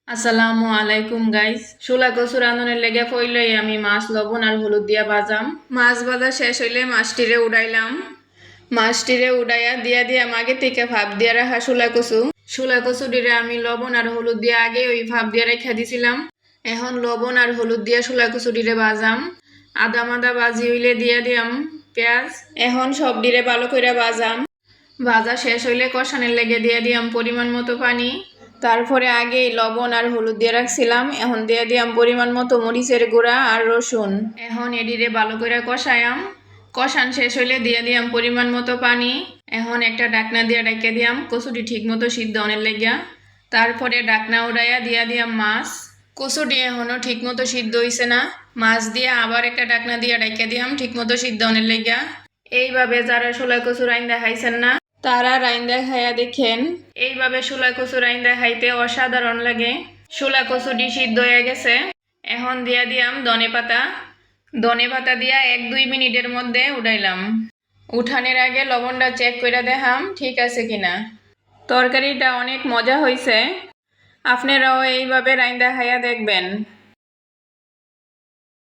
আসসালামু আলাইকুম গাইস। শুলা কচু রাঁধনের লেগে পইলেই আমি মাছ লবণ আর হলুদ দিয়া বাজাম। মাছ ভাজা শেষ হইলে মাছটিরে উড়াইলাম। মাছটিরে উড়াইয়া দিয়াম আগে থেকে ভাপ দিয়া রাখা শুলা কচুটিরে আমি লবণ আর হলুদ দিয়ে আগে ওই ভাপ দিয়া রেখা দিছিলাম। এখন লবণ আর হলুদ দিয়া শুলা কচুটিরে বাজাম। আদা মাদা বাজি হইলে দিয়াম পেঁয়াজ। এখন সব ডিরে ভালো করে বাজাম। ভাজা শেষ হইলে কষানের লেগে দিয়াম পরিমাণ মতো পানি। তারপরে আগেই লবণ আর হলুদ দিয়ে রাখছিলাম। এখন দিয়াম পরিমাণ মতো মরিচের গুঁড়া আর রসুন। এখন এডিরে ভালো করে কষায়াম। কষান শেষ হইলে দিয়াম পরিমাণ মতো পানি। এখন একটা ডাকনা দিয়ে ডাকে দিয়াম কচুটি ঠিক মতো সিদ্ধ অনের লেগিয়া। তারপরে ডাকনা উড়াইয়া দিয়াম মাছ। কচুটি এখনো ঠিক মতো সিদ্ধ হইছে না। মাছ দিয়ে আবার একটা ডাকনা দিয়ে ডাকে দিয়াম ঠিক মতো সিদ্ধ অনের লেগিয়া। এইভাবে যারা শোলা কচু রাইন্দা খাইছেন না তারা রাইন্দা খাইয়া দেখেন। এইভাবে শোলা কচু রাইন্দা খাইতে অসাধারণ লাগে। শোলা কচুটি সিদ্ধ হয়ে গেছে। এখন দিয়াম ধনে পাতা দিয়া 1-2 মিনিটের মধ্যে উঠাইলাম। উঠানের আগে লবণটা চেক করে দেখাম ঠিক আছে কিনা। তরকারিটা অনেক মজা হয়েছে। আপনারাও এইভাবে রাইন্দা খাইয়া দেখবেন।